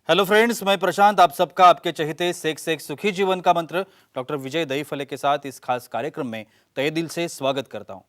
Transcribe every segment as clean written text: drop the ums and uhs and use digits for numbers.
Hello friends, मैं प्रशांत आप सबका आपके चहेते सेक्स एक सुखी जीवन का मंत्र डॉक्टर विजय दहीफले के साथ इस खास कार्यक्रम में तहे दिल से स्वागत करता हूं।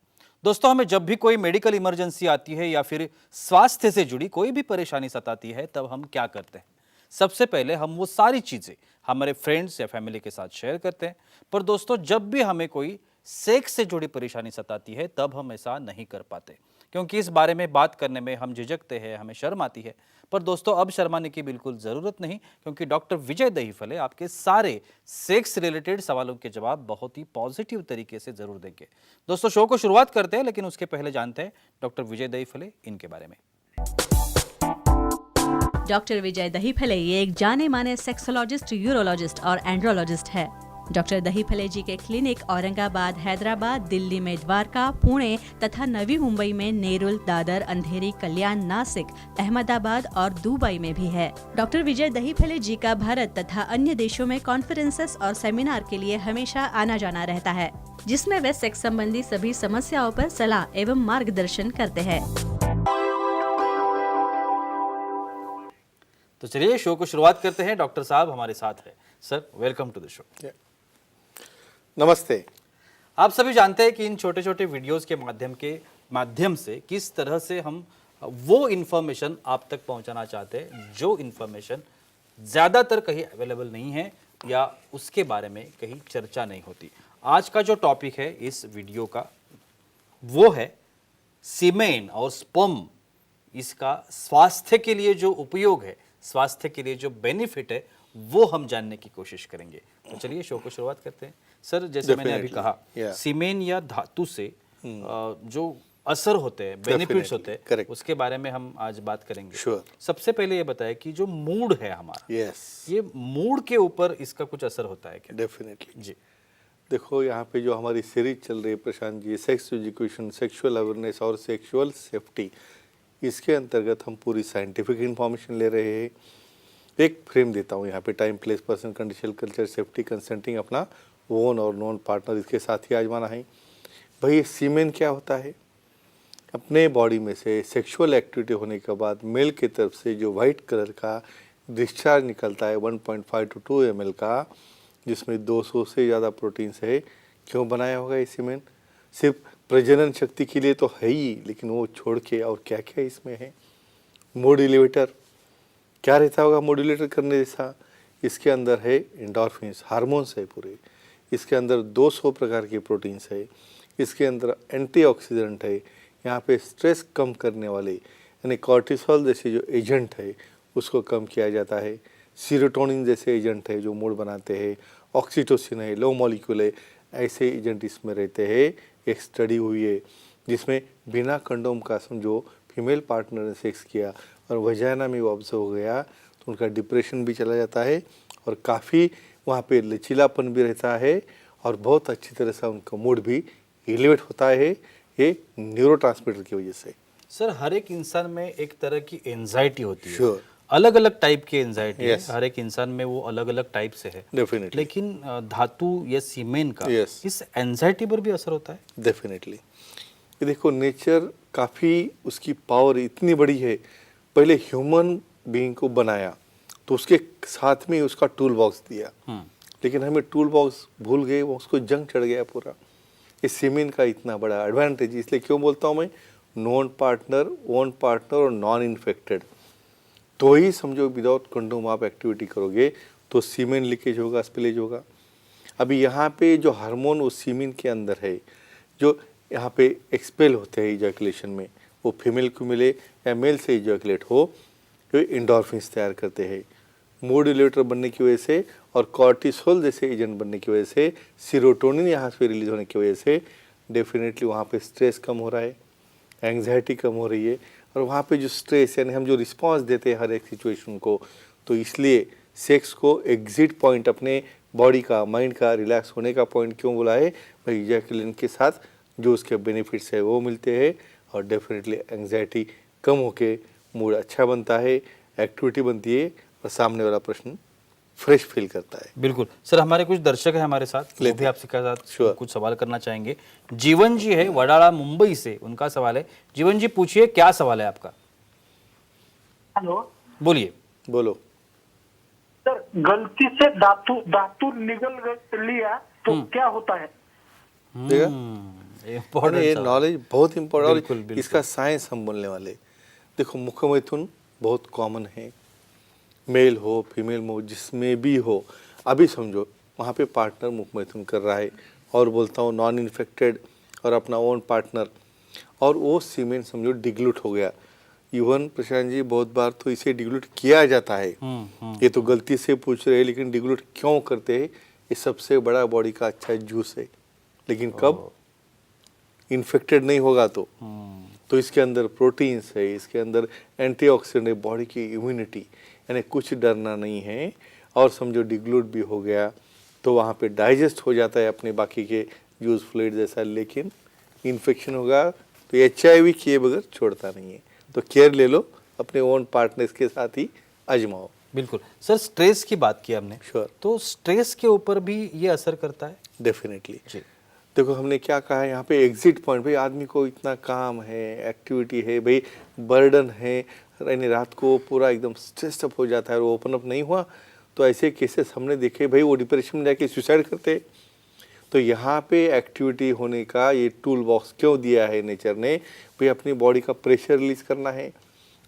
दोस्तों, हमें जब भी कोई मेडिकल इमरजेंसी आती है या फिर स्वास्थ्य से जुड़ी कोई भी परेशानी सताती है, तब हम क्या करते हैं? सबसे पहले हम वो सारी चीजें हमारे फ्रेंड्स या फैमिली के साथ शेयर करते हैं। पर दोस्तों, जब भी हमें कोई सेक्स से जुड़ी परेशानी सताती है, तब हम ऐसा नहीं कर पाते, क्योंकि इस बारे में बात करने में हम झिझकते हैं, हमें शर्म आती है। पर दोस्तों, अब शर्माने की बिल्कुल ज़रूरत नहीं, क्योंकि डॉक्टर विजय दहीफले आपके सारे सेक्स रिलेटेड सवालों के जवाब बहुत ही पॉजिटिव तरीके से ज़रूर देंगे। दोस्तों, शो को शुरुआत करते हैं, लेकिन उसके पहले जानते हैं डॉक्टर विजय दहीफले इनके बारे में। डॉक्टर विजय दहीफले ये एक जाने माने सेक्सोलॉजिस्ट, यूरोलॉजिस्ट और एंड्रोलॉजिस्ट है। डॉक्टर दहीफले जी के क्लिनिक औरंगाबाद, हैदराबाद, दिल्ली में द्वारका, पुणे तथा नवी मुंबई में नेरुल, दादर, अंधेरी, कल्याण, नासिक, अहमदाबाद और दुबई में भी है। डॉक्टर विजय दहीफले जी का भारत तथा अन्य देशों में कॉन्फ्रेंसेस और सेमिनार के लिए हमेशा आना जाना रहता है, जिसमें वे सेक्स संबंधी सभी समस्याओं पर सलाह एवं मार्गदर्शन करते हैं। तो चलिए शो को शुरुआत करते हैं। डॉक्टर साहब हमारे साथ है। Sir, welcome to the show. नमस्ते। आप सभी जानते हैं कि इन छोटे छोटे वीडियोस के माध्यम से किस तरह से हम वो इन्फॉर्मेशन आप तक पहुंचाना चाहते हैं जो इन्फॉर्मेशन ज़्यादातर कहीं अवेलेबल नहीं है या उसके बारे में कहीं चर्चा नहीं होती। आज का जो टॉपिक है इस वीडियो का वो है सीमेन और स्पर्म। इसका स्वास्थ्य के लिए जो उपयोग है, स्वास्थ्य के लिए जो बेनिफिट है, वो हम जानने की कोशिश करेंगे। तो चलिए शो को शुरुआत करते हैं। सर, जैसे मैंने अभी कहा, सीमेन या धातु से जो असर होते हैं, बेनिफिट्स होते हैं, उसके बारे में हम आज बात करेंगे। सबसे पहले ये बताएं कि जो मूड है हमारा, ये मूड के ऊपर इसका कुछ असर होता है क्या? डेफिनेटली जी। देखो, यहाँ पे जो हमारी सीरीज चल रही है Prashant ji, sex education, sexual awareness और सेक्सुअल सेफ्टी, इसके अंतर्गत हम पूरी साइंटिफिक इंफॉर्मेशन ले रहे हैं। एक फ्रेम देता हूँ यहाँ पे, time, place, person, condition, culture, safety, consenting, अपना ओन और नॉन पार्टनर इसके साथ ही आजमाना है। भाई, ये सीमेन क्या होता है? अपने बॉडी में से सेक्सुअल एक्टिविटी होने के बाद मेल की तरफ से जो वाइट कलर का डिस्चार्ज निकलता है 1.5 to 2 ml का, जिसमें 200 से ज़्यादा प्रोटीन्स है। क्यों बनाया होगा ये सीमेन? सिर्फ प्रजनन शक्ति के लिए तो है ही, लेकिन वो छोड़ के और क्या क्या इसमें है? मोड्यूलेटर क्या रहता होगा मोड्यूलेटर करने जैसा? इसके अंदर है एंडोर्फिन्स, हार्मोन्स है पूरे। इसके अंदर 200 प्रकार के प्रोटीन्स है। इसके अंदर एंटीऑक्सीडेंट है। यहाँ पे स्ट्रेस कम करने वाले यानी कॉर्टिसोल जैसे जो एजेंट है उसको कम किया जाता है। सीरोटोनिन जैसे एजेंट है जो मूड बनाते हैं। ऑक्सीटोसिन है, लो मॉलिक्यूल है, ऐसे एजेंट इसमें रहते हैं। एक स्टडी हुई है जिसमें बिना कंडोम का समझो फीमेल पार्टनर ने सेक्स किया और वजाना में वो ऑब्जर्व हो गया, तो उनका डिप्रेशन भी चला जाता है और काफ़ी वहाँ पे लचीलापन भी रहता है और बहुत अच्छी तरह से उनका मूड भी एलिवेट होता है, ये न्यूरोट्रांसमीटर की वजह से। सर, हर एक इंसान में एक तरह की एंजाइटी होती है। श्योर। अलग अलग टाइप की एंजाइटी है, हर एक इंसान में वो अलग अलग टाइप से है। डेफिनेटली। लेकिन धातु या सीमेन का इस एंजाइटी पर भी असर होता है? डेफिनेटली। ये देखो, नेचर काफ़ी उसकी पावर इतनी बड़ी है। पहले ह्यूमन बीइंग को बनाया तो उसके साथ में उसका टूल बॉक्स दिया, लेकिन हमें टूल बॉक्स भूल गए, वो उसको जंग चढ़ गया पूरा। ये सीमेन का इतना बड़ा एडवांटेज, इसलिए क्यों बोलता हूँ मैं, नॉन पार्टनर, ओन पार्टनर और नॉन इन्फेक्टेड, तो ही समझो विदाउट कंडोम आप एक्टिविटी करोगे तो सीमेन लीकेज होगा, स्पिलेज होगा। अभी यहाँ पे जो हार्मोन वो सीमेन के अंदर है, जो यहाँ पे एक्सपेल होते हैं इजैकुलेशन में, वो फीमेल को मिले या मेल से इजैकुलेट हो, जो एंडोर्फिन्स तैयार करते हैं। मोड्यूलेटर बनने की वजह से और कॉर्टिसोल जैसे एजेंट बनने की वजह से, सीरोटोनिन यहाँ से रिलीज होने की वजह से डेफिनेटली वहाँ पे स्ट्रेस कम हो रहा है, एंग्जाइटी कम हो रही है। और वहाँ पे जो स्ट्रेस यानी हम जो रिस्पांस देते हैं हर एक सिचुएशन को, तो इसलिए सेक्स को एग्जिट पॉइंट अपने बॉडी का, माइंड का रिलैक्स होने का पॉइंट क्यों बोला है भाई? इजैकुलेशन के साथ जो उसके बेनिफिट्स है वो मिलते हैं और डेफिनेटली एंग्जाइटी कम होके मूड अच्छा बनता है, एक्टिविटी बनती है और सामने वाला प्रश्न फ्रेश फील करता है। बिल्कुल। सर, हमारे कुछ दर्शक हैं हमारे साथ, वो भी आपसे कुछ सवाल करना चाहेंगे। जीवन जी है वडाला मुंबई से, उनका सवाल है। जीवन जी, पूछिए, क्या सवाल है आपका? हेलो, बोलिए। बोलो। गलती से धातु धातु लिया तो क्या होता है? देखा? इम्पोर्टेंट ये सवाल। नॉलेज बहुत इम्पोर्टेंट बिल्कुल, और बिल्कुल। इसका साइंस हम बोलने वाले। देखो मुख मैथुन बहुत कॉमन है, मेल हो फीमेल हो जिसमें भी हो। अभी समझो वहाँ पे पार्टनर मुख मैथुन कर रहा है और बोलता हूँ नॉन इन्फेक्टेड और अपना ओन पार्टनर, और वो सीमेन समझो डिग्लूट हो गया। इवन प्रशांत जी बहुत बार तो इसे डिग्लूट किया जाता है। ये तो गलती से पूछ रहे हैं, लेकिन डिग्लूट क्यों करते हैं? ये सबसे बड़ा बॉडी का अच्छा जूस है, लेकिन कब इन्फेक्टेड नहीं होगा तो इसके अंदर प्रोटीन्स है, इसके अंदर एंटीऑक्सीडेंट है, बॉडी की इम्यूनिटी, यानी कुछ डरना नहीं है। और समझो डिग्लूट भी हो गया तो वहाँ पे डाइजेस्ट हो जाता है अपने बाकी के जूस फ्लूइड जैसा, लेकिन इन्फेक्शन होगा तो HIV किए बगैर छोड़ता नहीं है। तो केयर ले लो, अपने ओन पार्टनर्स के साथ ही आजमाओ। बिल्कुल सर, स्ट्रेस की बात की हमने, Sure. तो स्ट्रेस के ऊपर भी ये असर करता है? डेफिनेटली। जी। देखो हमने क्या कहा है यहाँ पे एग्जिट पॉइंट, भाई आदमी को इतना काम है, एक्टिविटी है, भाई बर्डन है, यानी रात को पूरा एकदम स्ट्रेस्ड अप हो जाता है और वो ओपन अप नहीं हुआ, तो ऐसे केसेस हमने देखे भाई वो डिप्रेशन में जाके सुसाइड करते हैं। तो यहाँ पे एक्टिविटी होने का ये टूल बॉक्स क्यों दिया है नेचर ने? भाई अपनी बॉडी का प्रेशर रिलीज करना है,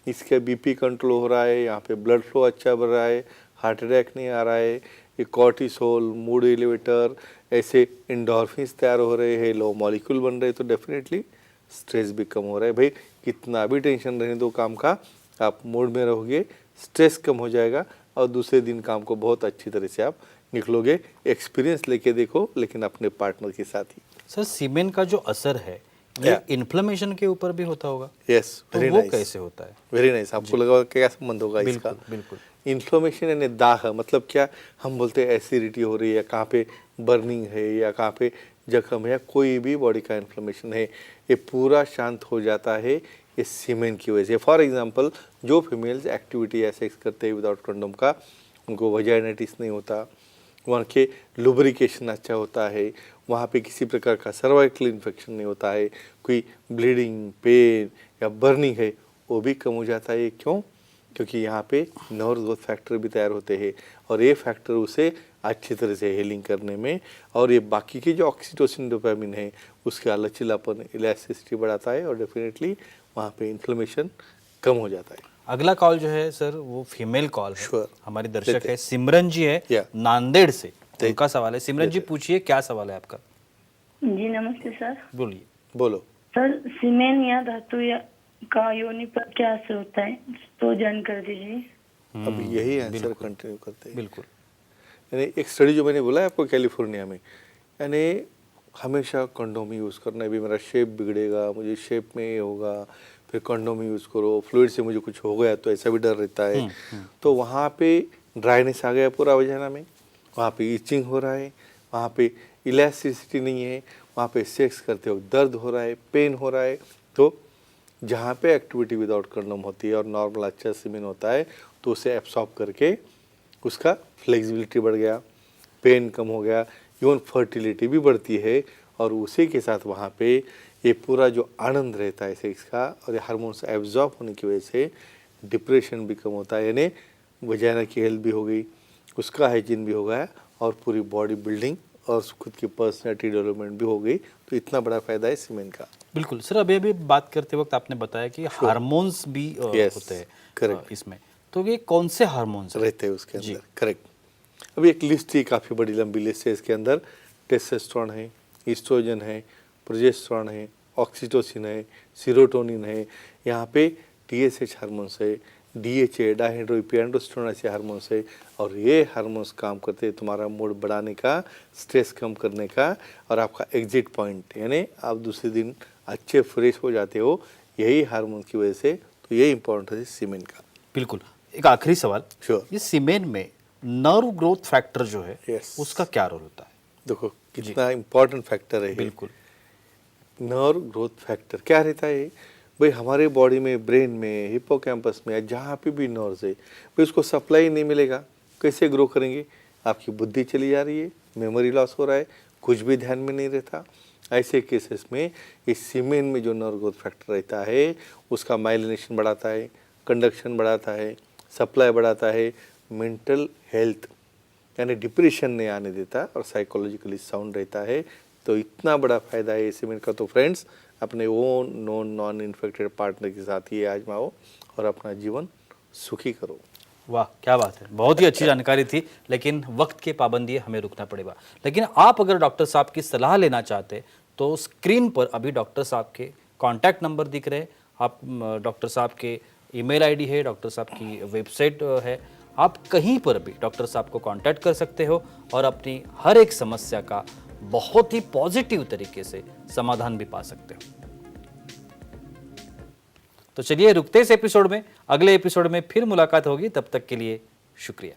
इसका BP कंट्रोल हो रहा है, यहाँ पे ब्लड फ्लो अच्छा बढ़ रहा है, हार्ट अटैक नहीं आ रहा है, ये कॉर्टिसोल, मूड एलिवेटर, ऐसे इंडोर्फिन्स तैयार हो रहे हैं, लो मॉलिक्यूल बन रहे हैं, तो डेफिनेटली स्ट्रेस भी कम हो रहा है। भाई कितना भी टेंशन रहने दो काम का, आप मूड में रहोगे, स्ट्रेस कम हो जाएगा और दूसरे दिन काम को बहुत अच्छी तरह से आप निकलोगे। एक्सपीरियंस लेके देखो, लेकिन अपने पार्टनर के साथ ही। सर सीमेन का जो असर है ये Yeah. इन्फ्लेमेशन के ऊपर भी होता होगा, यस, तो वेरी वो नाइस। कैसे होता है? Very nice. आपको लगा होगा क्या संबंध होगा इसका? बिल्कुल बिल्कुल। इन्फ्लेमेशन यानी दाह, मतलब क्या हम बोलते हैं एसिडिटी हो रही है, कहाँ पे बर्निंग है या कहाँ पे जख्म है या कोई भी बॉडी का इन्फ्लेमेशन है, ये पूरा शांत हो जाता है ये सीमेन की वजह से। फॉर एग्जांपल जो फीमेल्स एक्टिविटी या सेक्स करते हैं विदाउट कंडोम का, उनको वजाइनाइटिस नहीं होता, वहाँ के लुब्रिकेशन अच्छा होता है, वहाँ पे किसी प्रकार का सर्वाइकल इन्फेक्शन नहीं होता है, कोई ब्लीडिंग, पेन या बर्निंग है वो भी कम हो जाता है। क्यों? क्योंकि यहाँ पे नर्व ग्रोथ फैक्टर भी तैयार होते हैं और ये फैक्टर उसे अच्छी तरह से हीलिंग करने में, और ये बाकी के जो ऑक्सीटोसिन, डोपामिन है उसका लचीलापन, इलास्टिसिटी बढ़ाता है और डेफिनेटली वहाँ पे इन्फ्लेमेशन कम हो जाता है। अगला कॉल जो है सर वो फीमेल कॉल है। Sure. हमारी दर्शक लेते है सिमरन जी है Yeah. नांदेड़ से, लेते। उनका सवाल है। सिमरन जी पूछिए, क्या सवाल है आपका? जी नमस्ते सर। बोलिए। बोलो। सर सीमेन या धातु या का योनि पर क्या असर होता है, तो जानकारी दीजिए। अब यही आंसर कंटिन्यू करते हैं। बिल्कुल। यानी एक स्टडी जो मैंने बोला है आपको कैलिफोर्निया में, यानी हमेशा कंडोम यूज़ करना है। भी मेरा शेप बिगड़ेगा, मुझे शेप में ये होगा, फिर कंडोम यूज़ करो, फ्लूइड से मुझे कुछ हो गया तो ऐसा भी डर रहता है। तो वहाँ पे ड्राइनेस आ गया पूरा वजाना में, वहाँ पे इचिंग हो रहा है, वहाँ पे इलास्टिसिटी नहीं है, वहाँ पे सेक्स करते वक्त दर्द हो रहा है, पेन हो रहा है। तो जहाँ पे एक्टिविटी विदाउट कंडोम होती है और नॉर्मल अच्छा सीमेन होता है तो उसे एब्सॉर्ब करके उसका फ्लेक्सिबिलिटी बढ़ गया, पेन कम हो गया, इवन फर्टिलिटी भी बढ़ती है, और उसी के साथ वहाँ पे ये पूरा जो आनंद रहता है सेक्स का और ये हार्मोन्स एब्जॉर्ब होने की वजह से डिप्रेशन भी कम होता है, यानी वजाना की हेल्थ भी हो गई, उसका हाइजीन भी हो गया और पूरी बॉडी बिल्डिंग और खुद की पर्सनैलिटी डेवलपमेंट भी हो गई। तो इतना बड़ा फायदा है सीमेन का। बिल्कुल सर, अभी अभी बात करते वक्त आपने बताया कि हार्मोन्स भी Yes, होते हैं correct. इसमें, तो ये कौन से हार्मोन्स रहते हैं उसके अंदर? करेक्ट। अभी एक लिस्ट ही काफ़ी बड़ी लंबी लिस्ट है इसके अंदर। टेस्टोस्टेरोन है, ईस्ट्रोजन है, प्रोजेस्टेरोन है, ऑक्सीटोसिन है, सीरोटोनिन है, यहाँ पे TSH हार्मोन्स है, DHA, डायहाइड्रोएपिएंडोस्टेरोन ऐसे हार्मोन्स है, और ये हार्मोन्स काम करते हैं तुम्हारा मूड बढ़ाने का, स्ट्रेस कम करने का और आपका एग्जिट पॉइंट, यानी आप दूसरे दिन अच्छे फ्रेश हो जाते हो यही हार्मोन की वजह से। तो ये इंपॉर्टेंट है सीमेन का। बिल्कुल। एक आखिरी सवाल, Sure. ये सीमेन में नर्व ग्रोथ फैक्टर जो है Yes. उसका क्या रोल होता है? देखो कितना इम्पोर्टेंट फैक्टर है। बिल्कुल। नर्व ग्रोथ फैक्टर क्या रहता है भाई? हमारे बॉडी में, ब्रेन में, हिप्पोकैम्पस में, या जहाँ पे भी नर्व्स है भाई उसको सप्लाई नहीं मिलेगा, कैसे ग्रो करेंगे? आपकी बुद्धि चली जा रही है, मेमोरी लॉस हो रहा है, कुछ भी ध्यान में नहीं रहता। ऐसे केसेस में इस सीमेन में जो नर्व ग्रोथ फैक्टर रहता है उसका माइलिनेशन बढ़ाता है, कंडक्शन बढ़ाता है, सप्लाई बढ़ाता है, मेंटल हेल्थ यानी डिप्रेशन नहीं आने देता और साइकोलॉजिकली साउंड रहता है। तो इतना बड़ा फायदा है सेमिन का। तो फ्रेंड्स अपने own non non infected partner के साथ ये आजमाओ और अपना जीवन सुखी करो। वाह क्या बात है, बहुत ही अच्छी जानकारी थी। लेकिन वक्त के पाबंदी है, हमें रुकना पड़ेगा। लेकिन आप अगर डॉक्टर साहब की सलाह लेना चाहते तो स्क्रीन पर अभी डॉक्टर साहब के कॉन्टैक्ट नंबर दिख रहे हैं। आप डॉक्टर साहब के ईमेल आईडी है, डॉक्टर साहब की वेबसाइट है, आप कहीं पर भी डॉक्टर साहब को कांटेक्ट कर सकते हो और अपनी हर एक समस्या का बहुत ही पॉजिटिव तरीके से समाधान भी पा सकते हो। तो चलिए रुकते इस एपिसोड में, अगले एपिसोड में फिर मुलाकात होगी। तब तक के लिए शुक्रिया।